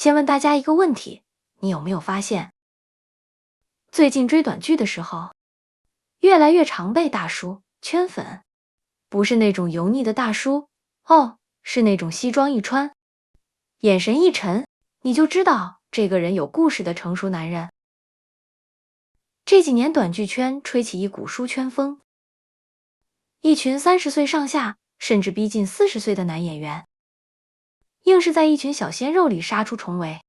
先问大家一个问题，你有没有发现，最近追短剧的时候，越来越常被大叔圈粉？不是那种油腻的大叔哦，是那种西装一穿，眼神一沉，你就知道这个人有故事的成熟男人。这几年短剧圈吹起一股书圈风，一群30岁上下，甚至逼近40岁的男演员，硬是在一群小鲜肉里杀出重围，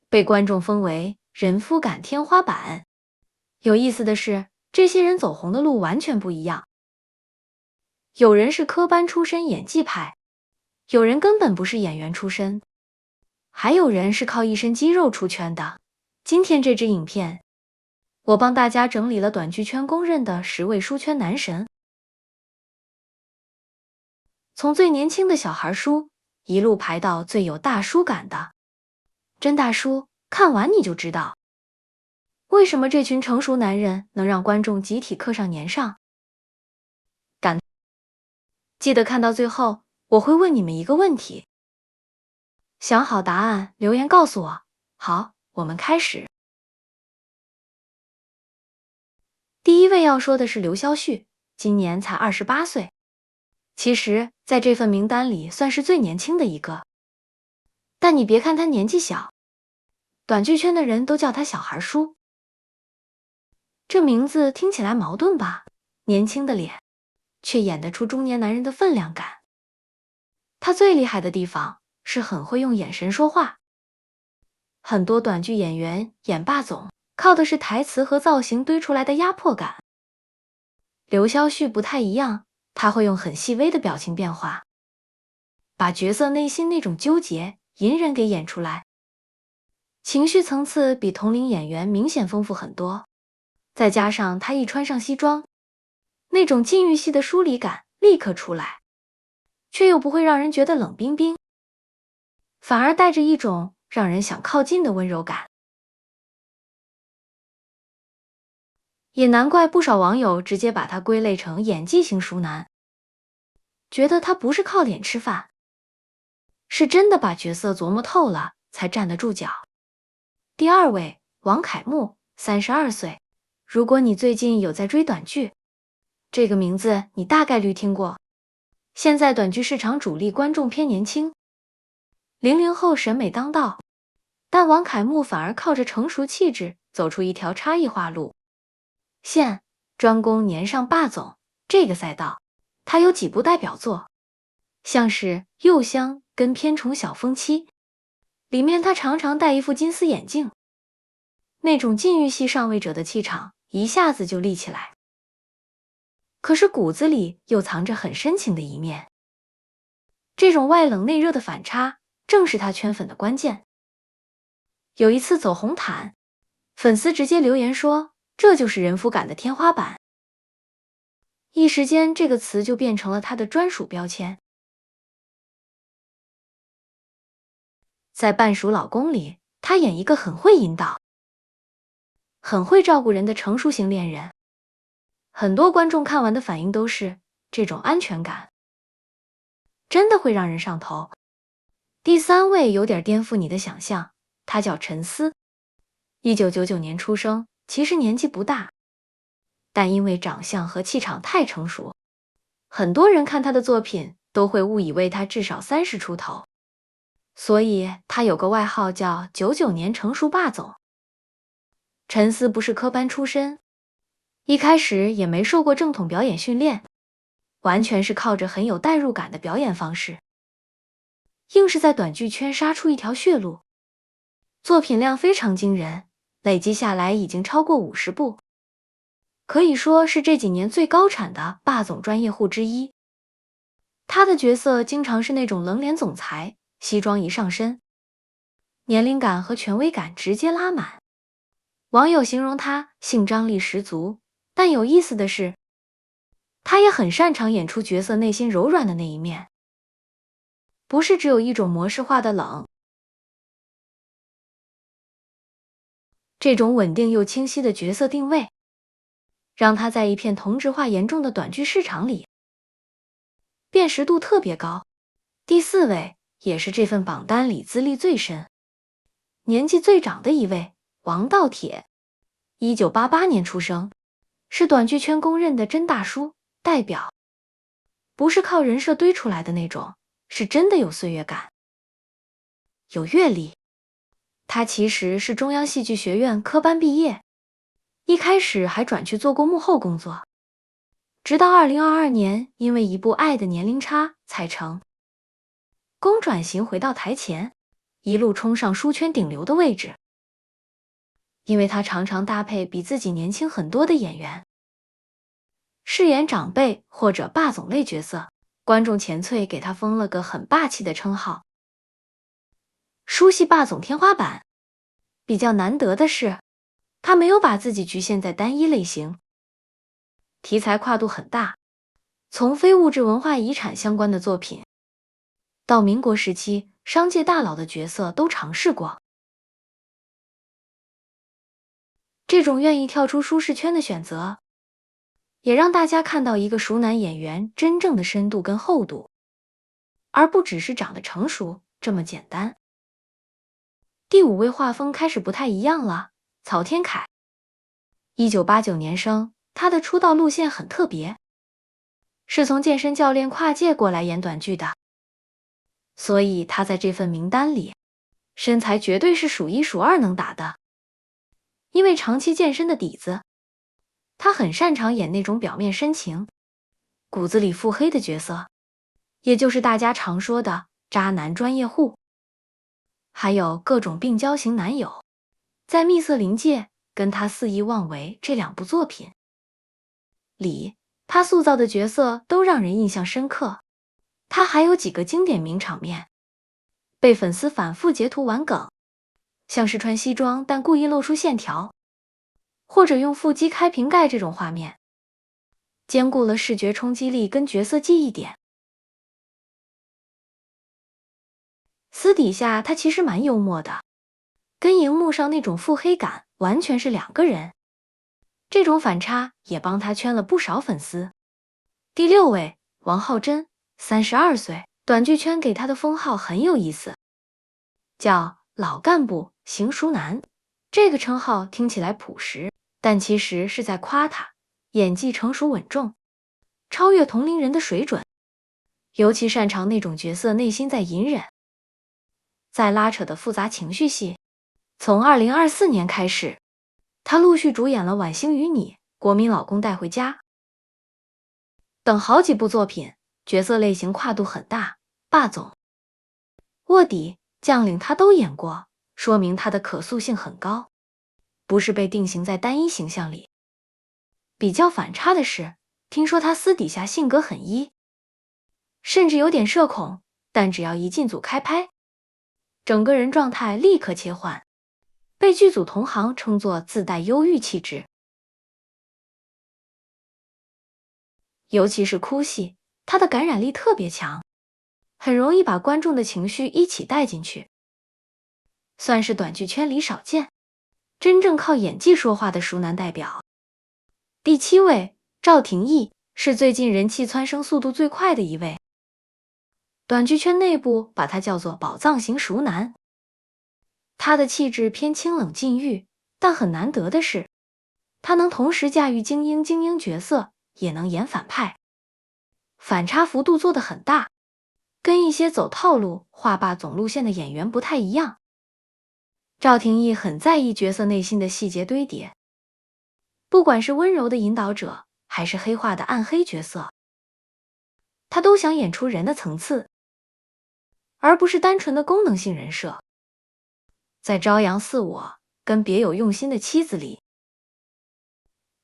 被观众封为人夫感天花板。有意思的是，这些人走红的路完全不一样。有人是科班出身演技派，有人根本不是演员出身，还有人是靠一身肌肉出圈的。今天这支影片，我帮大家整理了短剧圈公认的10位书圈男神，从最年轻的小孩叔一路排到最有大叔感的真大叔，看完你就知道为什么这群成熟男人能让观众集体刻上年上。记得看到最后，我会问你们一个问题，想好答案留言告诉我。好，我们开始。第一位要说的是刘晓旭，今年才28岁，其实在这份名单里算是最年轻的一个。但你别看他年纪小，短剧圈的人都叫他小孩叔。这名字听起来矛盾吧？年轻的脸，却演得出中年男人的分量感。他最厉害的地方是很会用眼神说话。很多短剧演员演霸总，靠的是台词和造型堆出来的压迫感。刘晓旭不太一样，他会用很细微的表情变化，把角色内心那种纠结、隐忍给演出来。情绪层次比同龄演员明显丰富很多，再加上他一穿上西装，那种禁欲系的疏离感立刻出来，却又不会让人觉得冷冰冰，反而带着一种让人想靠近的温柔感。也难怪不少网友直接把他归类成演技型熟男，觉得他不是靠脸吃饭，是真的把角色琢磨透了才站得住脚。第二位，王凯木，32岁。如果你最近有在追短剧，这个名字你大概率听过。现在短剧市场主力观众偏年轻，00后审美当道，但王凯木反而靠着成熟气质走出一条差异化路。现专攻年上霸总这个赛道，他有几部代表作，像是《柚香》跟《偏宠小风妻》，里面他常常戴一副金丝眼镜，那种禁欲系上位者的气场一下子就立起来，可是骨子里又藏着很深情的一面。这种外冷内热的反差，正是他圈粉的关键。有一次走红毯，粉丝直接留言说，这就是人夫感的天花板。一时间，这个词就变成了他的专属标签。在半熟老公里，他演一个很会引导、很会照顾人的成熟型恋人。很多观众看完的反应都是，这种安全感真的会让人上头。第三位有点颠覆你的想象，他叫陈思，1999年出生，其实年纪不大，但因为长相和气场太成熟，很多人看他的作品都会误以为他至少30出头，所以他有个外号叫99年成熟霸总。陈思不是科班出身，一开始也没受过正统表演训练，完全是靠着很有代入感的表演方式，硬是在短剧圈杀出一条血路，作品量非常惊人，累积下来已经超过50部，可以说是这几年最高产的霸总专业户之一。他的角色经常是那种冷脸总裁，西装一上身，年龄感和权威感直接拉满。网友形容他性张力十足，但有意思的是，他也很擅长演出角色内心柔软的那一面，不是只有一种模式化的冷。这种稳定又清晰的角色定位，让他在一片同质化严重的短剧市场里，辨识度特别高。第四位，也是这份榜单里资历最深，年纪最长的一位，王道铁，1988年出生，是短剧圈公认的真大叔代表，不是靠人设堆出来的那种，是真的有岁月感，有阅历。他其实是中央戏剧学院科班毕业，一开始还转去做过幕后工作，直到2022年因为一部《爱的年龄差》才成功转型回到台前，一路冲上书圈顶流的位置。因为他常常搭配比自己年轻很多的演员，饰演长辈或者霸总类角色，观众钱翠给他封了个很霸气的称号——书系霸总天花板。比较难得的是，他没有把自己局限在单一类型，题材跨度很大，从非物质文化遗产相关的作品，到民国时期商界大佬的角色都尝试过。这种愿意跳出舒适圈的选择，也让大家看到一个熟男演员真正的深度跟厚度，而不只是长得成熟这么简单。第5位画风开始不太一样了，曹天凯，1989年生，他的出道路线很特别，是从健身教练跨界过来演短剧的，所以他在这份名单里，身材绝对是数1数2能打的。因为长期健身的底子，他很擅长演那种表面深情，骨子里腹黑的角色，也就是大家常说的渣男专业户。还有各种病娇型男友，在《蜜色临界》跟他肆意妄为这2部作品里，他塑造的角色都让人印象深刻。他还有几个经典名场面，被粉丝反复截图玩梗，像是穿西装但故意露出线条，或者用腹肌开瓶盖这种画面，兼顾了视觉冲击力跟角色记忆点。私底下他其实蛮幽默的，跟荧幕上那种腹黑感完全是2个人，这种反差也帮他圈了不少粉丝。第6位，王浩真，32岁，短剧圈给他的封号很有意思，叫老干部型熟男。这个称号听起来朴实，但其实是在夸他演技成熟稳重，超越同龄人的水准，尤其擅长那种角色内心在隐忍，在拉扯的复杂情绪戏。从2024年开始，他陆续主演了《晚星与你》、《国民老公带回家》等好几部作品，角色类型跨度很大，霸总、卧底、将领他都演过，说明他的可塑性很高，不是被定型在单一形象里。比较反差的是，听说他私底下性格很E，甚至有点社恐，但只要一进组开拍，整个人状态立刻切换，被剧组同行称作自带忧郁气质。尤其是哭戏，他的感染力特别强，很容易把观众的情绪一起带进去，算是短剧圈里少见，真正靠演技说话的熟男代表。第7位，赵廷义，是最近人气蹿升速度最快的一位，短剧圈内部把他叫做宝藏型熟男。他的气质偏清冷禁欲，但很难得的是，他能同时驾驭精英角色，也能演反派，反差幅度做得很大，跟一些走套路画霸总路线的演员不太一样。赵廷义很在意角色内心的细节堆叠，不管是温柔的引导者，还是黑化的暗黑角色，他都想演出人的层次，而不是单纯的功能性人设。在朝阳似我跟别有用心的妻子里，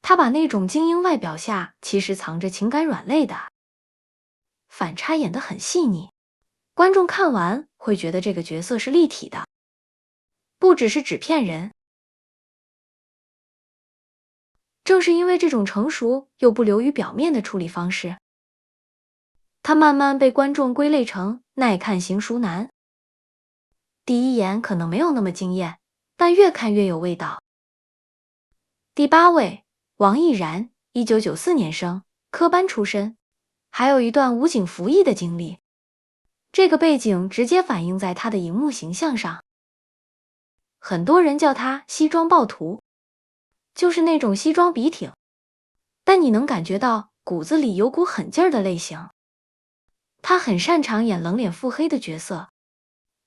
他把那种精英外表下其实藏着情感软肋的反差演得很细腻，观众看完会觉得这个角色是立体的，不只是纸片人。正是因为这种成熟又不流于表面的处理方式，他慢慢被观众归类成耐看型熟男。第一眼可能没有那么惊艳，但越看越有味道。第8位，王毅然，1994年生，科班出身，还有一段武警服役的经历，这个背景直接反映在他的荧幕形象上。很多人叫他西装暴徒，就是那种西装笔挺，但你能感觉到骨子里有股狠劲儿的类型。他很擅长演冷脸腹黑的角色，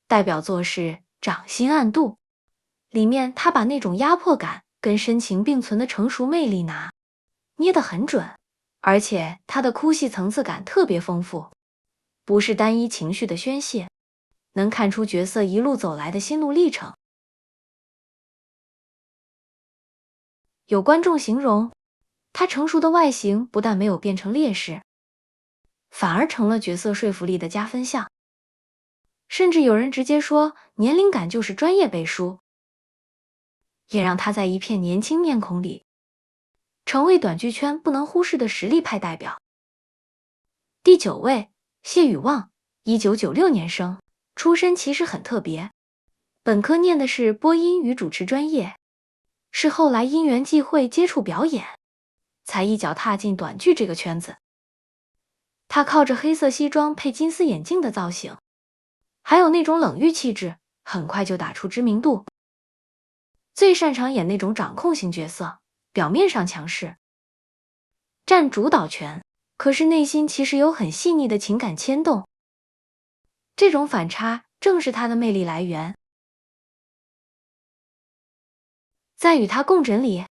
代表作是《掌心暗度》，里面他把那种压迫感跟深情并存的成熟魅力捏得很准，而且他的哭戏层次感特别丰富，不是单一情绪的宣泄，能看出角色一路走来的心路历程。有观众形容，他成熟的外形不但没有变成劣势，反而成了角色说服力的加分项。甚至有人直接说年龄感就是专业背书，也让他在一片年轻面孔里成为短剧圈不能忽视的实力派代表。第9位，谢宇旺，1996年生，出身其实很特别，本科念的是播音与主持专业，是后来因缘际会接触表演，才一脚踏进短剧这个圈子。他靠着黑色西装配金丝眼镜的造型，还有那种冷遇气质，很快就打出知名度。最擅长演那种掌控型角色，表面上强势，占主导权，可是内心其实有很细腻的情感牵动。这种反差正是他的魅力来源。在与他共枕里，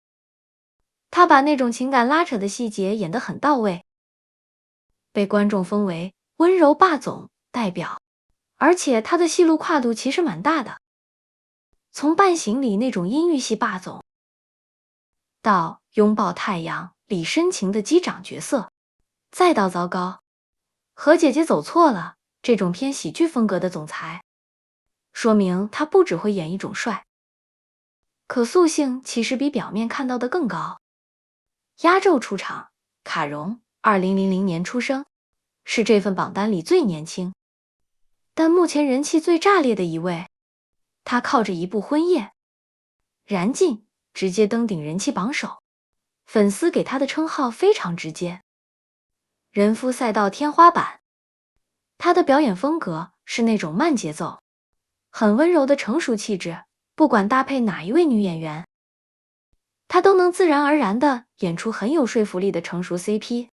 他把那种情感拉扯的细节演得很到位，被观众封为温柔霸总代表，而且他的戏路跨度其实蛮大的，从半醒里那种阴郁系霸总，到拥抱太阳里深情的机长角色，再到糟糕，和姐姐走错了这种偏喜剧风格的总裁，说明他不只会演一种帅，可塑性其实比表面看到的更高。压轴出场，卡戎，2000年出生，是这份榜单里最年轻，但目前人气最炸裂的一位。他靠着一部《婚夜》燃尽，直接登顶人气榜首，粉丝给他的称号非常直接，人夫赛道天花板。他的表演风格是那种慢节奏，很温柔的成熟气质，不管搭配哪一位女演员，他都能自然而然地演出很有说服力的成熟 CP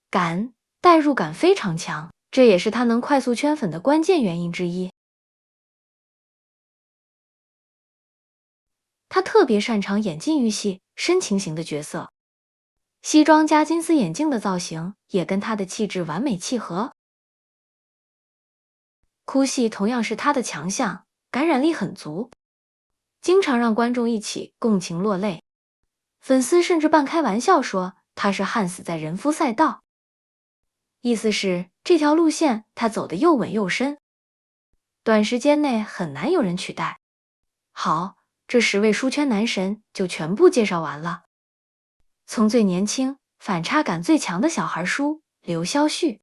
感，代入感非常强，这也是他能快速圈粉的关键原因之一。他特别擅长演禁欲系、深情型的角色，西装加金丝眼镜的造型也跟他的气质完美契合。哭戏同样是他的强项，感染力很足，经常让观众一起共情落泪。粉丝甚至半开玩笑说他是焊死在人夫赛道，意思是这条路线他走得又稳又深，短时间内很难有人取代。好，这10位书圈男神就全部介绍完了。从最年轻、反差感最强的小孩叔刘肖旭，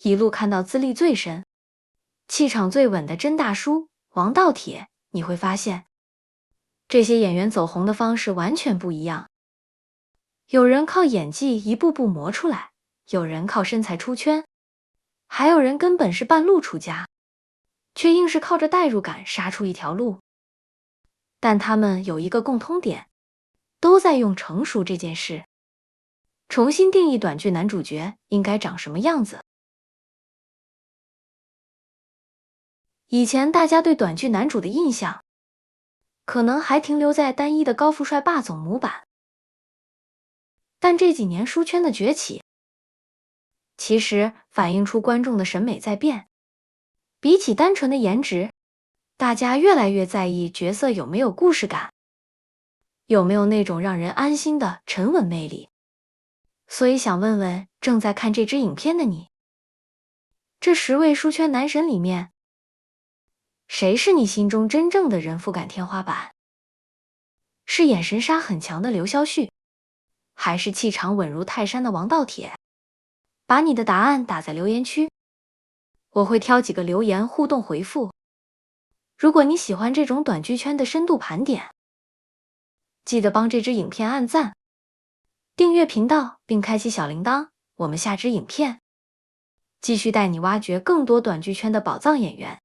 一路看到资历最深、气场最稳的甄大叔王道铁，你会发现，这些演员走红的方式完全不一样。有人靠演技一步步磨出来，有人靠身材出圈，还有人根本是半路出家，却硬是靠着代入感杀出一条路。但他们有一个共通点，都在用成熟这件事，重新定义短剧男主角应该长什么样子。以前大家对短剧男主的印象，可能还停留在单一的高富帅霸总模板，但这几年书圈的崛起，其实反映出观众的审美在变。比起单纯的颜值，大家越来越在意角色有没有故事感，有没有那种让人安心的沉稳魅力。所以想问问正在看这支影片的你，这10位书圈男神里面，谁是你心中真正的人夫感天花板？是眼神杀很强的刘肖旭，还是气场稳如泰山的王道铁？把你的答案打在留言区，我会挑几个留言互动回复。如果你喜欢这种短剧圈的深度盘点，记得帮这支影片按赞、订阅频道并开启小铃铛。我们下支影片继续带你挖掘更多短剧圈的宝藏演员。